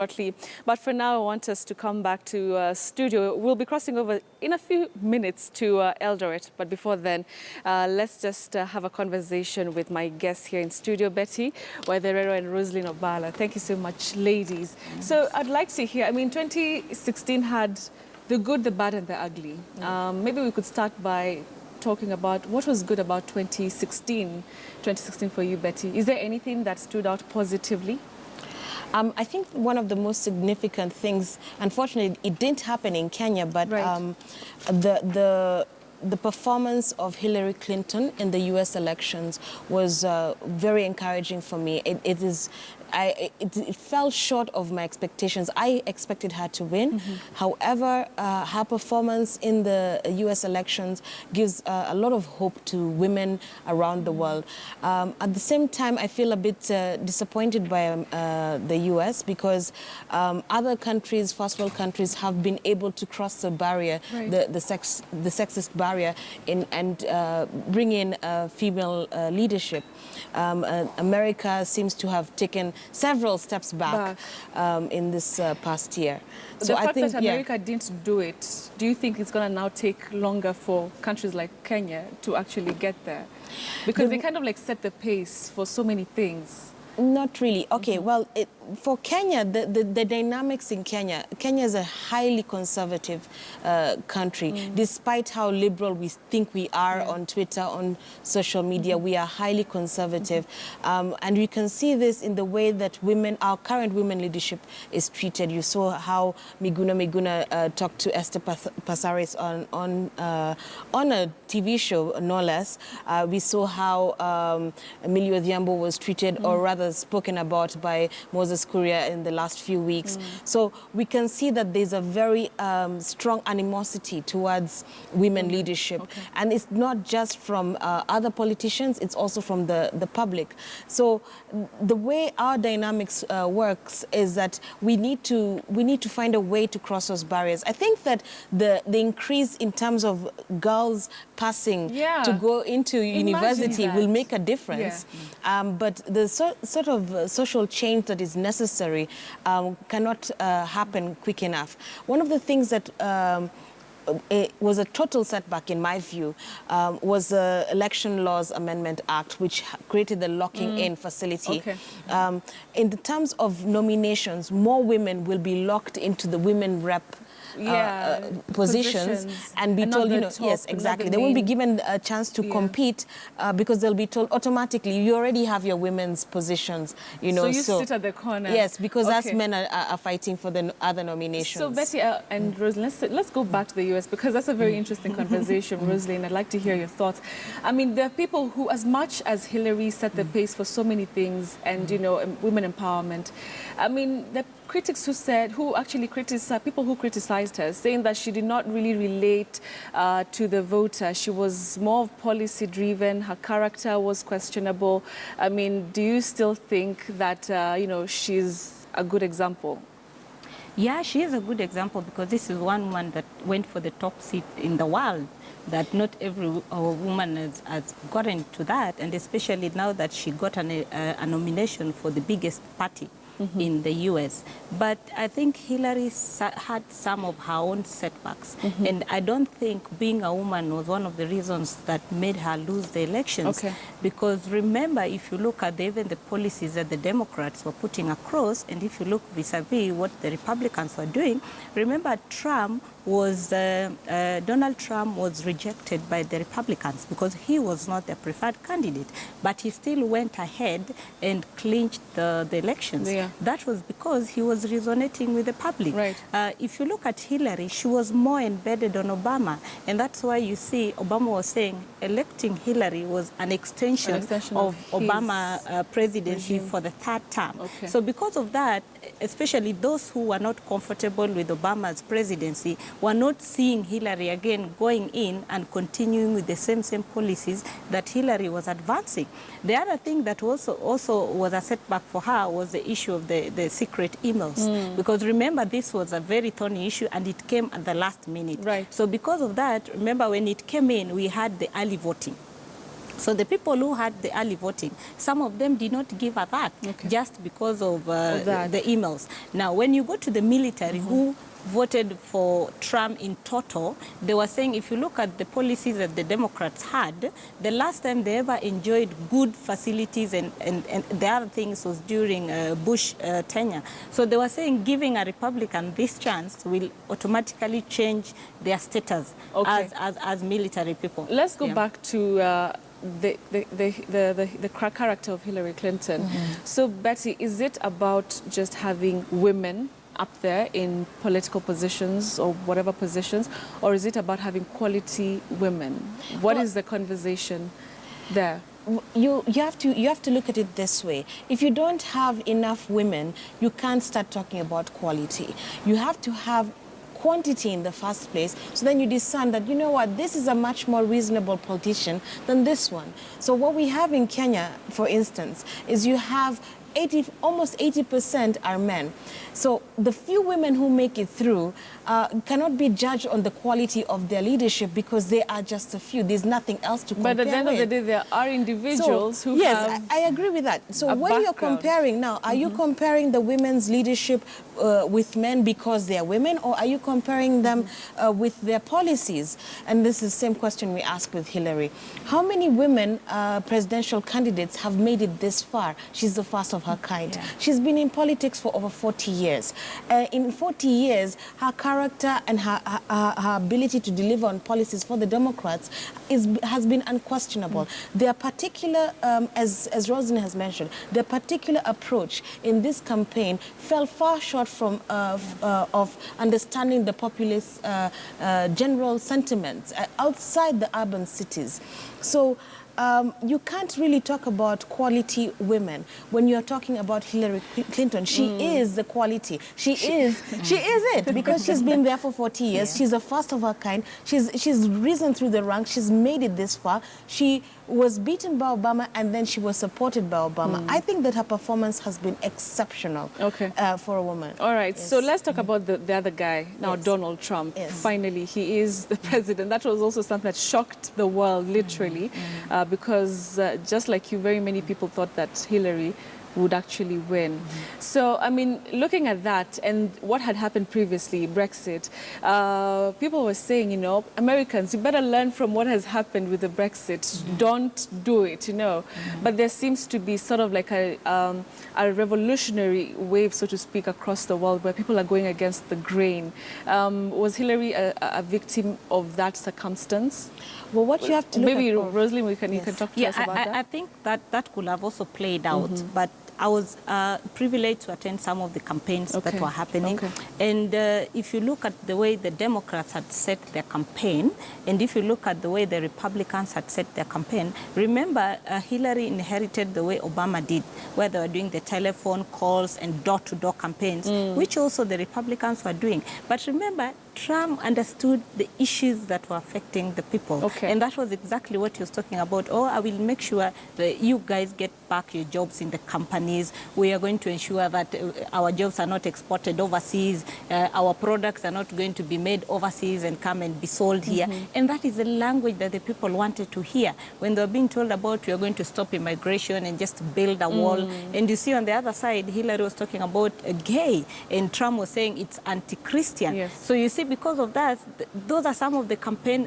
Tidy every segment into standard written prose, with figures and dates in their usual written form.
shortly. But for now, I want us to come back to studio. We'll be crossing over in a few minutes to Eldoret. But before then, let's just have a conversation with my guests here in studio, Betty, Waitherero and Roselyn Obala. Thank you so much, ladies. So I'd like to hear, 2016 had the good, the bad, and the ugly. Maybe we could start by talking about what was good about 2016 for you, Betty. Is there anything that stood out positively? I think one of the most significant things, unfortunately, it didn't happen in Kenya, but right. The performance of Hillary Clinton in the U.S. elections was very encouraging for me. It fell short of my expectations. I expected her to win. However, her performance in the U.S. elections gives a lot of hope to women around the world. At the same time, I feel a bit disappointed by the U.S. because other countries, first world countries, have been able to cross the barrier, right. the sexist barrier, and bring in female leadership. America seems to have taken several steps back. In this past year. So the fact that America didn't do it, do you think it's going to now take longer for countries like Kenya to actually get there? Because they kind of like set the pace for so many things. Not really. Okay, well, for Kenya, the dynamics in Kenya is a highly conservative country. Despite how liberal we think we are on Twitter, on social media, we are highly conservative. And we can see this in the way that our current women leadership is treated. You saw how Miguna talked to Esther Passaris on a TV show, no less. We saw how Emilio Odhiambo was treated, or rather spoken about by Moses Kuria in the last few weeks. So we can see that there's a very strong animosity towards women leadership. And it's not just from other politicians, it's also from the public. So the way our dynamics works is that we need to find a way to cross those barriers. I think that the increase in terms of girls passing to go into university will make a difference. But the sort of social change that is necessary cannot happen quick enough. One of the things that it was a total setback in my view was the Election Laws Amendment Act, which created the locking-in facility. In the terms of nominations, more women will be locked into the women rep positions and be told, yes, exactly. They won't be given a chance to compete because they'll be told automatically, you already have your women's positions, So you sit at the corner. Yes, because us men are fighting for the other nominations. So Betty and Roselyn, let's go back to the U.S. because that's a very interesting conversation, Roselyn. I'd like to hear your thoughts. There are people who, as much as Hillary set the pace for so many things and, women empowerment, the critics who actually criticized, people who criticized her, saying that she did not really relate to the voter. She was more policy-driven. Her character was questionable. Do you still think that, she's a good example? Yeah, she is a good example because this is one woman that went for the top seat in the world. That not every woman has gotten to that, and especially now that she got a nomination for the biggest party in the U.S. But I think Hillary had some of her own setbacks. And I don't think being a woman was one of the reasons that made her lose the elections. Because remember, if you look at even the policies that the Democrats were putting across, and if you look vis-a-vis what the Republicans were doing, remember Donald Trump was rejected by the Republicans because he was not the preferred candidate. But he still went ahead and clinched the elections. That was because he was resonating with the public. If you look at Hillary, she was more embedded on Obama. And that's why you see Obama was saying electing Hillary was an extension of Obama presidency for the third term. So because of that, especially those who were not comfortable with Obama's presidency were not seeing Hillary again going in and continuing with the same policies that Hillary was advancing. The other thing that also was a setback for her was the issue of the secret emails. Because remember, this was a very thorny issue and it came at the last minute. So because of that, remember when it came in, we had the early voting. So the people who had the early voting, some of them did not give her that, just because of the emails. Now, when you go to the military, who voted for Trump in total, they were saying if you look at the policies that the Democrats had, the last time they ever enjoyed good facilities and the other things was during Bush tenure. So they were saying giving a Republican this chance will automatically change their status as military people. Let's go back to the character of Hillary Clinton. So, Betty, is it about just having women up there in political positions or whatever positions, or is it about having quality women? What is the conversation there? You have to look at it this way. If you don't have enough women, you can't start talking about quality. You have to have quantity in the first place, so then you discern that, you know what, this is a much more reasonable politician than this one. So what we have in Kenya, for instance, is you have almost 80% are men. So the few women who make it through cannot be judged on the quality of their leadership because they are just a few. There's nothing else to compare with. But at the end of the day, there are individuals who have Yes, I agree with that. So when you're comparing now, are you comparing the women's leadership with men because they are women, or are you comparing them with their policies? And this is the same question we ask with Hillary. How many women presidential candidates have made it this far? She's the first of her kind. Yeah. She's been in politics for over 40 years. In 40 years, her character and her ability to deliver on policies for the Democrats has been unquestionable. Their particular, as Roselyn has mentioned, their particular approach in this campaign fell far short from of understanding the populace general sentiments outside the urban cities. So you can't really talk about quality women when you're talking about Hillary Clinton. She is the quality. She is it, because she's been there for 40 years. Yeah. She's the first of her kind. She's risen through the ranks. She's made it this far. She was beaten by Obama, and then she was supported by Obama. I think that her performance has been exceptional for a woman. All right, so let's talk about the other guy now, Donald Trump. Finally, he is the president. That was also something that shocked the world, literally, because just like you, very many people thought that Hillary would actually win. So, I mean, looking at that and what had happened previously, Brexit, people were saying, you know, Americans, you better learn from what has happened with the Brexit. Don't do it, you know. But there seems to be sort of like a revolutionary wave, so to speak, across the world where people are going against the grain. Was Hillary a victim of that circumstance? Well, what you have to look maybe at... Roselyn, you can talk to us about that. I think that could have also played out, but I was privileged to attend some of the campaigns that were happening. And if you look at the way the Democrats had set their campaign, and if you look at the way the Republicans had set their campaign, remember Hillary inherited the way Obama did, where they were doing the telephone calls and door-to-door campaigns, which also the Republicans were doing. But remember, Trump understood the issues that were affecting the people. And that was exactly what he was talking about. Oh, I will make sure that you guys get back your jobs in the companies. We are going to ensure that our jobs are not exported overseas. Our products are not going to be made overseas and come and be sold here. And that is the language that the people wanted to hear when they were being told about we are going to stop immigration and just build a wall. And you see on the other side, Hillary was talking about gay, and Trump was saying it's anti-Christian. So you see, because of that, those are some of the campaign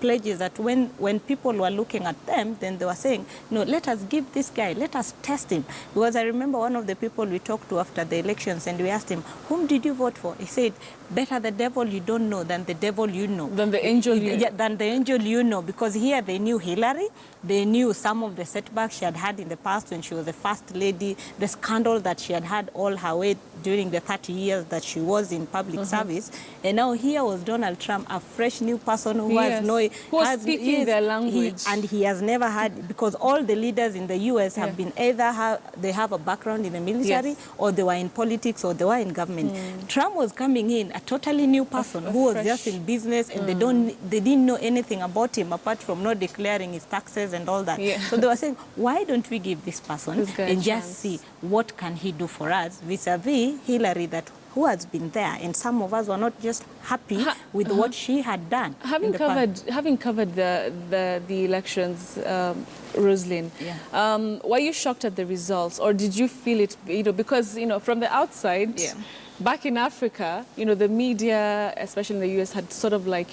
pledges that when people were looking at them, then they were saying, no, let us give this guy, let us test him. Because I remember one of the people we talked to after the elections, and we asked him, whom did you vote for? He said, better the devil you don't know than the devil you know. Than the angel you know. Yeah, than the angel you know. Because here they knew Hillary, they knew some of the setbacks she had had in the past when she was the first lady, the scandal that she had had all her way during the 30 years that she was in public service. And now here was Donald Trump, a fresh new person who has no... Who was speaking their language. And he has never had... Because all the leaders in the U.S. have been either they have a background in the military, or they were in politics, or they were in government. Trump was coming in, a totally new person who was just in business, and they didn't know anything about him apart from not declaring his taxes and all that. So they were saying, why don't we give this person and just see what can he do for us vis-a-vis Hillary, that who has been there, and some of us were not just happy with what she had done. Having covered the elections, Roselyn, were you shocked at the results, or did you feel it? Because from the outside. Yeah. Back in Africa, the media, especially in the US, had sort of like,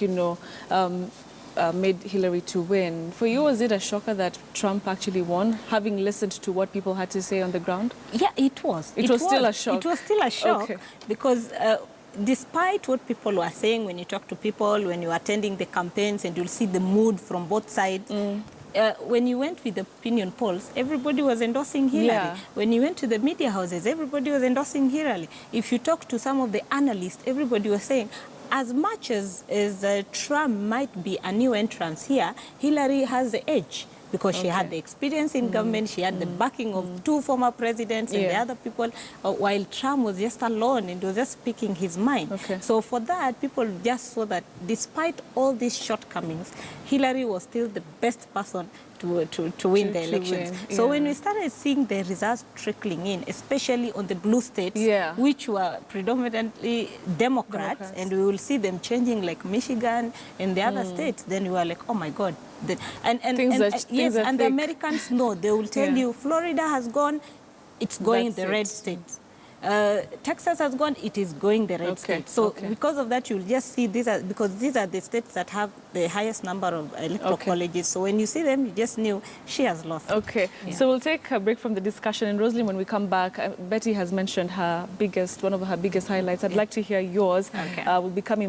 made Hillary to win. For you, was it a shocker that Trump actually won, having listened to what people had to say on the ground? Yeah, it was. It was still a shock. It was still a shock, okay. Because despite what people were saying, when you talk to people, when you're attending the campaigns, and you'll see the mood from both sides, when you went with the opinion polls, everybody was endorsing Hillary. Yeah. When you went to the media houses, everybody was endorsing Hillary. If you talk to some of the analysts, everybody was saying, as much as Trump might be a new entrant here, Hillary has the edge. Because she had the experience in government, she had the backing of 2 former presidents and the other people, while Trump was just alone and was just speaking his mind. Okay. So for that, people just saw that despite all these shortcomings, Hillary was still the best person to win the elections. So when we started seeing the results trickling in, especially on the blue states, which were predominantly Democrats, and we will see them changing like Michigan and the other states, then we were like, oh my God. And the Americans know. They will tell you, Florida has gone, it's going the red states. Texas has gone, it is going the red state. So because of that, you'll just see because these are the states that have the highest number of electoral colleges. So when you see them, you just knew she has lost. Okay, so we'll take a break from the discussion. And Roselyn, when we come back, Betty has mentioned one of her biggest highlights. I'd like to hear yours. We'll be coming